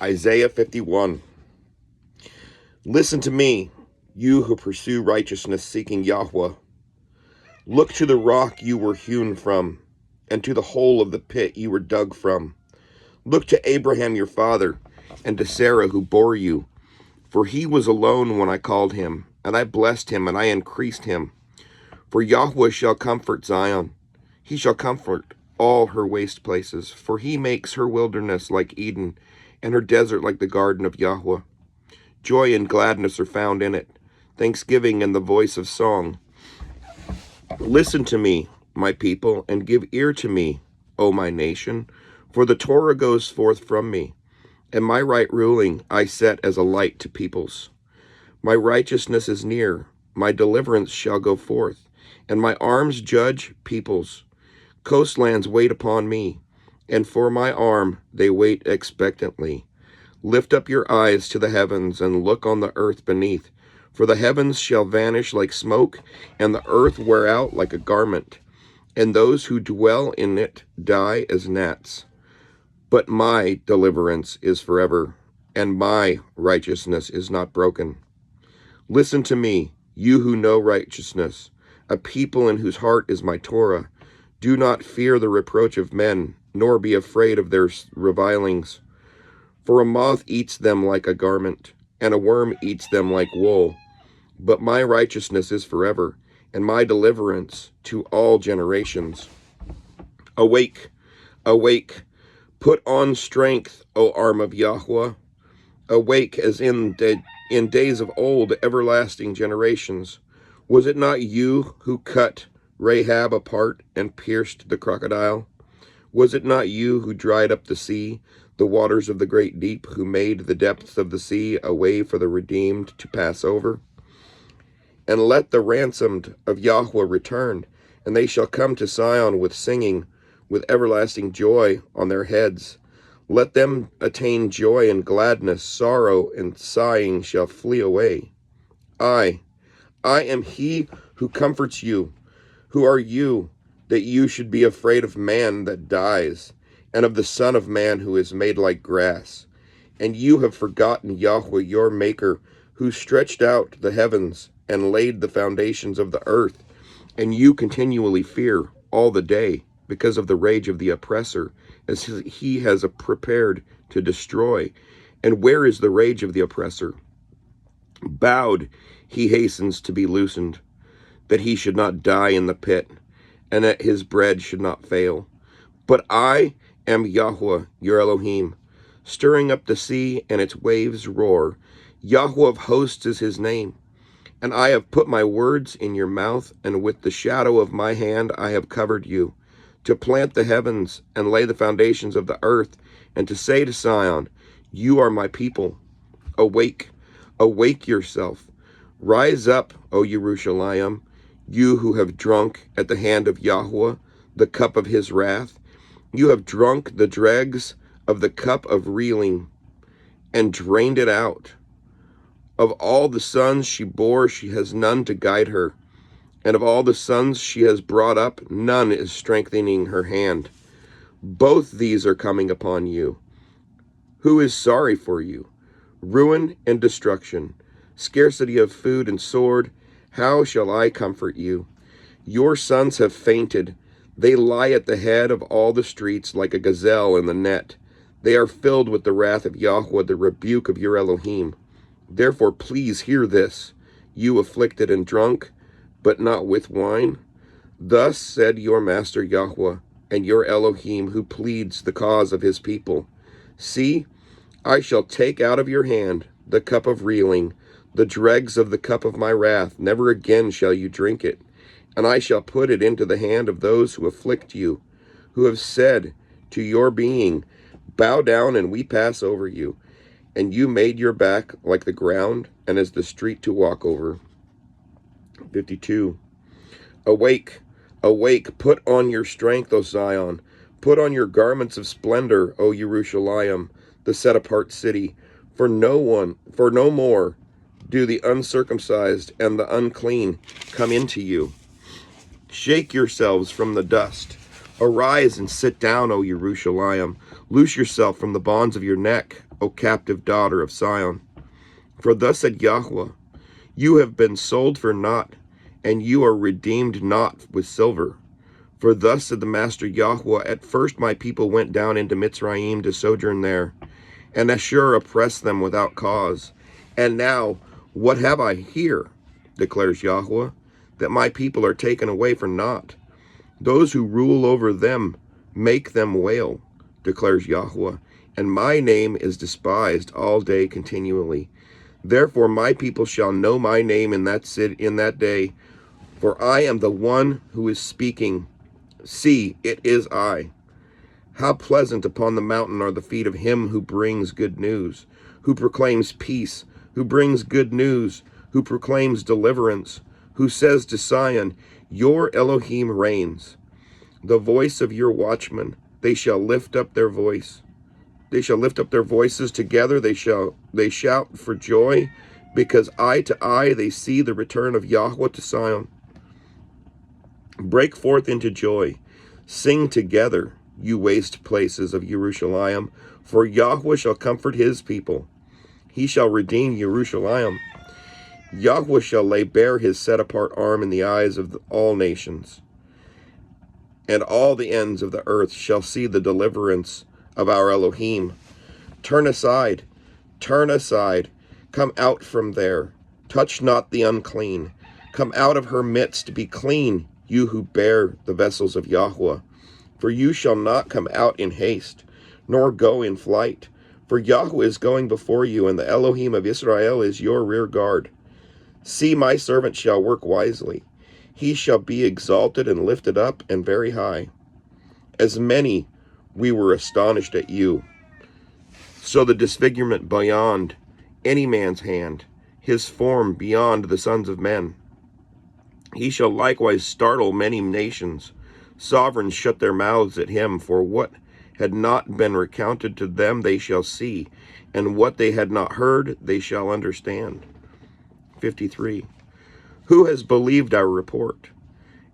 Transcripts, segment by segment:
Isaiah 51. Listen to me, you who pursue righteousness, seeking Yahweh. Look to the rock you were hewn from, and to the hole of the pit you were dug from. Look to Abraham your father, and to Sarah who bore you. For he was alone when I called him, and I blessed him, and I increased him. For Yahweh shall comfort Zion. He shall comfort all her waste places. For he makes her wilderness like Eden, and her desert like the garden of Yahweh. Joy and gladness are found in it, thanksgiving and the voice of song. Listen to me, my people, and give ear to me, O my nation, for the Torah goes forth from me, and my right ruling I set as a light to peoples. My righteousness is near, my deliverance shall go forth, and my arms judge peoples. Coastlands wait upon me, and for my arm they wait expectantly. Lift up your eyes to the heavens, and look on the earth beneath. For the heavens shall vanish like smoke, and the earth wear out like a garment, and those who dwell in it die as gnats. But my deliverance is forever, and my righteousness is not broken. Listen to me, you who know righteousness, a people in whose heart is my Torah. Do not fear the reproach of men, nor be afraid of their revilings. For a moth eats them like a garment, and a worm eats them like wool. But my righteousness is forever, and my deliverance to all generations. Awake, awake, put on strength, O arm of Yahweh. Awake as in days of old, everlasting generations. Was it not you who cut Rahab apart and pierced the crocodile? Was it not you who dried up the sea, the waters of the great deep, who made the depths of the sea a way for the redeemed to pass over? And let the ransomed of Yahweh return, and they shall come to Zion with singing, with everlasting joy on their heads. Let them attain joy and gladness, sorrow and sighing shall flee away. I am he who comforts you. Who are you, that you should be afraid of man that dies, and of the Son of Man who is made like grass? And you have forgotten Yahweh your Maker, who stretched out the heavens and laid the foundations of the earth. And you continually fear all the day because of the rage of the oppressor, as he has prepared to destroy. And where is the rage of the oppressor? Bowed, he hastens to be loosened, that he should not die in the pit, and that his bread should not fail. But I am Yahweh, your Elohim, stirring up the sea, and its waves roar. Yahweh of hosts is his name. And I have put my words in your mouth, and with the shadow of my hand I have covered you, to plant the heavens and lay the foundations of the earth, and to say to Zion, you are my people. Awake, awake yourself. Rise up, O Jerusalem, you who have drunk at the hand of Yahweh the cup of his wrath. You have drunk the dregs of the cup of reeling, and drained it out. Of all the sons she bore, she has none to guide her. And of all the sons she has brought up, none is strengthening her hand. Both these are coming upon you. Who is sorry for you? Ruin and destruction, scarcity of food and sword. How shall I comfort you? Your sons have fainted. They lie at the head of all the streets like a gazelle in the net. They are filled with the wrath of Yahweh, the rebuke of your Elohim. Therefore, please hear this, you afflicted and drunk, but not with wine. Thus said your master Yahweh, and your Elohim, who pleads the cause of his people. See, I shall take out of your hand the cup of reeling, the dregs of the cup of my wrath. Never again shall you drink it. And I shall put it into the hand of those who afflict you, who have said to your being, bow down and we pass over you. And you made your back like the ground, and as the street to walk over. 52. Awake, awake, put on your strength, O Zion. Put on your garments of splendor, O Jerusalem, the set-apart city. For no more do the uncircumcised and the unclean come into you. Shake yourselves from the dust. Arise and sit down, O Jerusalem. Loose yourself from the bonds of your neck, O captive daughter of Sion. For thus said Yahweh, you have been sold for naught, and you are redeemed not with silver. For thus said the Master Yahweh, at first my people went down into Mitzrayim to sojourn there, and Ashur oppressed them without cause. And now, what have I here, declares Yahweh, that my people are taken away for naught? Those who rule over them make them wail, declares Yahweh, and my name is despised all day continually. Therefore my people shall know my name in that day, for I am the one who is speaking. See, it is I. How pleasant upon the mountain are the feet of him who brings good news, who proclaims peace, who brings good news, who proclaims deliverance, who says to Sion, your Elohim reigns. The voice of your watchmen, they shall lift up their voice. They shall lift up their voices together, they shout for joy, because eye to eye they see the return of Yahweh to Sion. Break forth into joy, sing together, you waste places of Jerusalem, for Yahweh shall comfort his people. He shall redeem Jerusalem. Yahweh shall lay bare his set-apart arm in the eyes of all nations, and all the ends of the earth shall see the deliverance of our Elohim. Turn aside, come out from there. Touch not the unclean. Come out of her midst, be clean, you who bear the vessels of Yahweh. For you shall not come out in haste, nor go in flight. For Yahweh is going before you, and the Elohim of Israel is your rear guard. See, my servant shall work wisely. He shall be exalted and lifted up and very high. As many we were astonished at you. So the disfigurement beyond any man's hand, his form beyond the sons of men. He shall likewise startle many nations. Sovereigns shut their mouths at him, for what had not been recounted to them they shall see, and what they had not heard they shall understand. 53. Who has believed our report?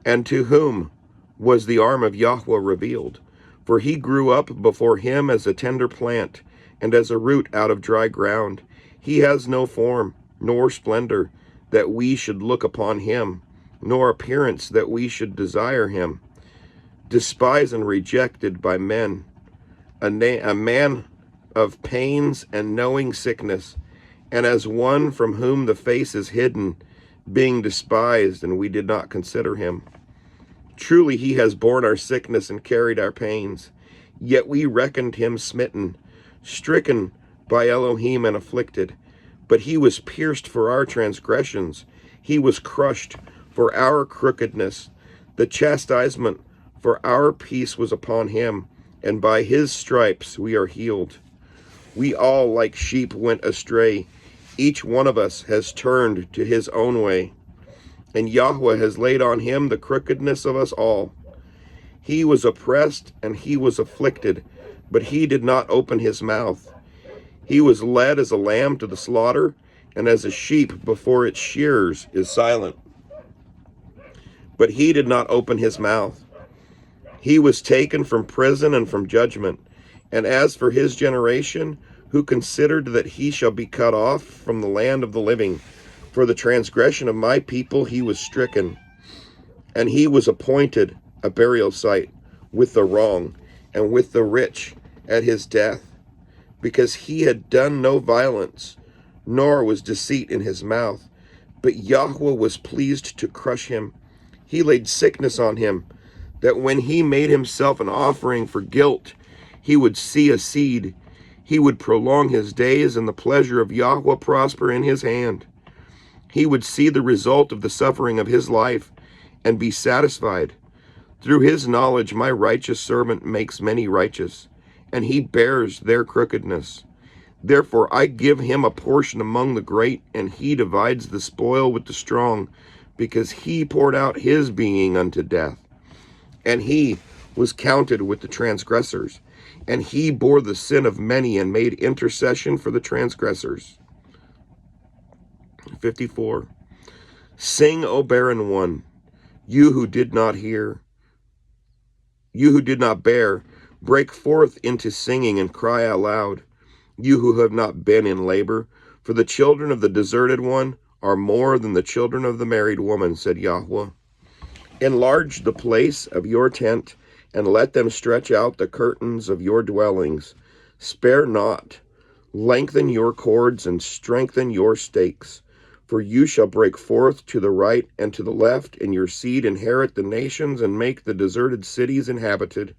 And to whom was the arm of Yahweh revealed? For he grew up before him as a tender plant, and as a root out of dry ground. He has no form, nor splendor, that we should look upon him, nor appearance that we should desire him. Despised and rejected by men, a man of pains and knowing sickness, and as one from whom the face is hidden, being despised, and we did not consider him. Truly he has borne our sickness and carried our pains, yet we reckoned him smitten, stricken by Elohim and afflicted. But he was pierced for our transgressions, he was crushed for our crookedness. The chastisement for our peace was upon him, and by his stripes we are healed. We all like sheep went astray, each one of us has turned to his own way, and Yahweh has laid on him the crookedness of us all. He was oppressed and he was afflicted, but he did not open his mouth. He was led as a lamb to the slaughter, and as a sheep before its shearers is silent. But he did not open his mouth. He was taken from prison and from judgment. And as for his generation, who considered that he shall be cut off from the land of the living, for the transgression of my people he was stricken, and he was appointed a burial site with the wrong and with the rich at his death, because he had done no violence, nor was deceit in his mouth. But Yahweh was pleased to crush him. He laid sickness on him, that when he made himself an offering for guilt, he would see a seed. He would prolong his days, and the pleasure of Yahweh prosper in his hand. He would see the result of the suffering of his life and be satisfied. Through his knowledge my righteous servant makes many righteous, and he bears their crookedness. Therefore I give him a portion among the great, and he divides the spoil with the strong, because he poured out his being unto death. And he was counted with the transgressors, and he bore the sin of many and made intercession for the transgressors. 54. Sing, O barren one, you who did not hear, you who did not bear, break forth into singing and cry out loud. you who have not been in labor, for the children of the deserted one are more than the children of the married woman, said Yahweh. Enlarge the place of your tent, and let them stretch out the curtains of your dwellings. Spare not. Lengthen your cords and strengthen your stakes. For you shall break forth to the right and to the left, and your seed inherit the nations and make the deserted cities inhabited.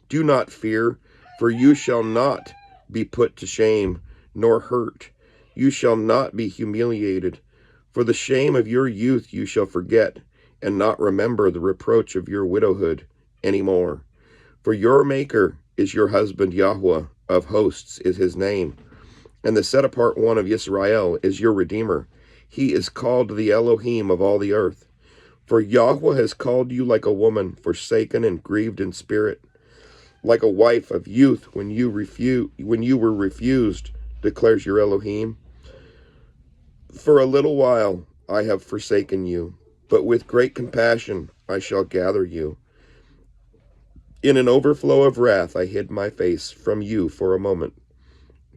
Do not fear, for you shall not be put to shame, nor hurt. You shall not be humiliated. For the shame of your youth you shall forget, and not remember the reproach of your widowhood any more. For your Maker is your husband, Yahweh of hosts is his name, and the set-apart one of Israel is your Redeemer. He is called the Elohim of all the earth. For Yahweh has called you like a woman, forsaken and grieved in spirit, like a wife of youth when you were refused, declares your Elohim. For a little while I have forsaken you, but with great compassion I shall gather you. In an overflow of wrath I hid my face from you for a moment,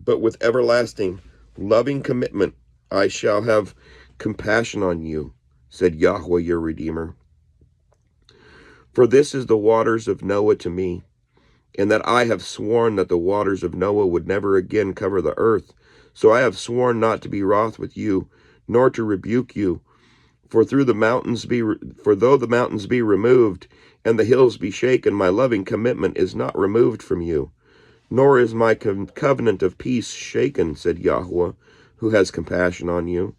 but with everlasting, loving commitment I shall have compassion on you, said Yahweh your Redeemer. For this is the waters of Noah to me, and that I have sworn that the waters of Noah would never again cover the earth. So I have sworn not to be wroth with you, nor to rebuke you. For though the mountains be removed, and the hills be shaken, my loving commitment is not removed from you, nor is my covenant of peace shaken, said Yahweh, who has compassion on you.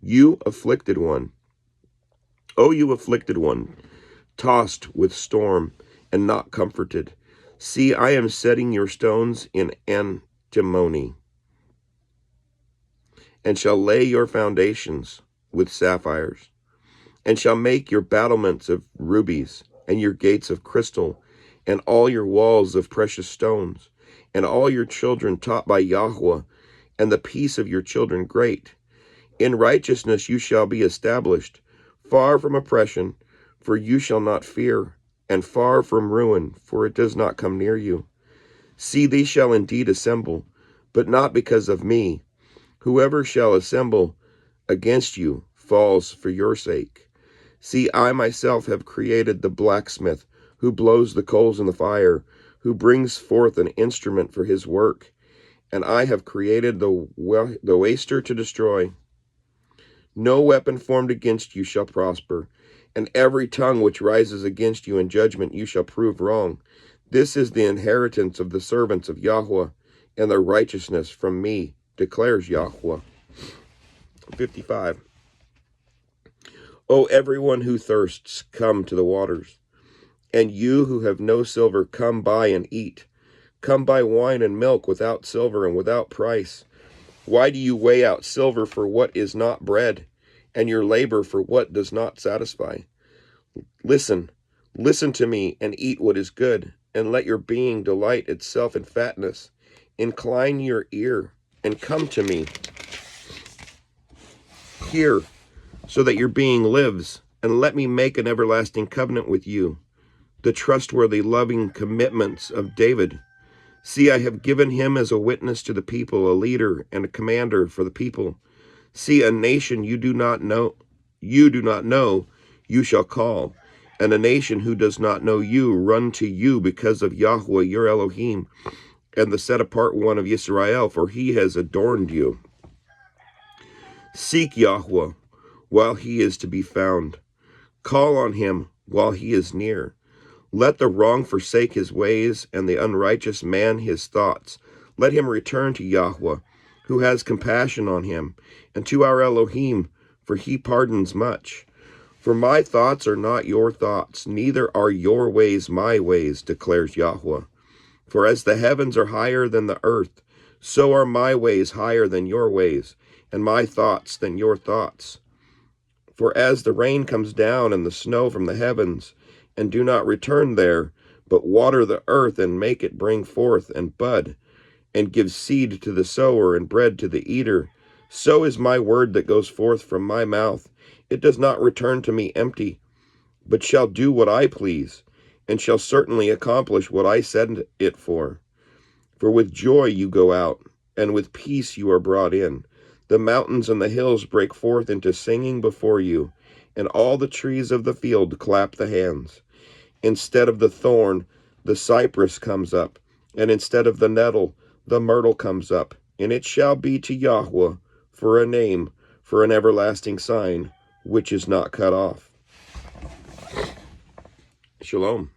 You afflicted one, O you afflicted one, tossed with storm and not comforted. See, I am setting your stones in antimony, and shall lay your foundations with sapphires, and shall make your battlements of rubies, and your gates of crystal, and all your walls of precious stones, and all your children taught by Yahweh, and the peace of your children great. In righteousness you shall be established, far from oppression, for you shall not fear, and far from ruin, for it does not come near you. See, these shall indeed assemble, but not because of me. Whoever shall assemble against you falls for your sake. See, I myself have created the blacksmith, who blows the coals in the fire, who brings forth an instrument for his work. And I have created the waster to destroy. No weapon formed against you shall prosper, and every tongue which rises against you in judgment you shall prove wrong. This is the inheritance of the servants of Yahweh, and their righteousness from me, declares Yahweh. 55. O everyone who thirsts, come to the waters. And you who have no silver, come buy and eat. Come buy wine and milk without silver and without price. Why do you weigh out silver for what is not bread, and your labor for what does not satisfy? Listen to me, and eat what is good, and let your being delight itself in fatness. Incline your ear, and come to me. Hear, so that your being lives, and let me make an everlasting covenant with you, the trustworthy, loving commitments of David. See, I have given him as a witness to the people, a leader and a commander for the people. See, a nation you do not know, you shall call, and a nation who does not know you run to you because of Yahweh your Elohim, and the set-apart one of Israel, for he has adorned you. Seek Yahweh while he is to be found. Call on him while he is near. Let the wrong forsake his ways, and the unrighteous man his thoughts. Let him return to Yahweh, who has compassion on him, and to our Elohim, for he pardons much. For my thoughts are not your thoughts, neither are your ways my ways, declares Yahweh. For as the heavens are higher than the earth, so are my ways higher than your ways, and my thoughts than your thoughts. For as the rain comes down and the snow from the heavens, and do not return there, but water the earth and make it bring forth and bud, and give seed to the sower and bread to the eater, so is my word that goes forth from my mouth. It does not return to me empty, but shall do what I please, and shall certainly accomplish what I send it for. For with joy you go out, and with peace you are brought in. The mountains and the hills break forth into singing before you, and all the trees of the field clap the hands. Instead of the thorn, the cypress comes up, and instead of the nettle, the myrtle comes up. And it shall be to Yahweh for a name, for an everlasting sign, which is not cut off. Shalom.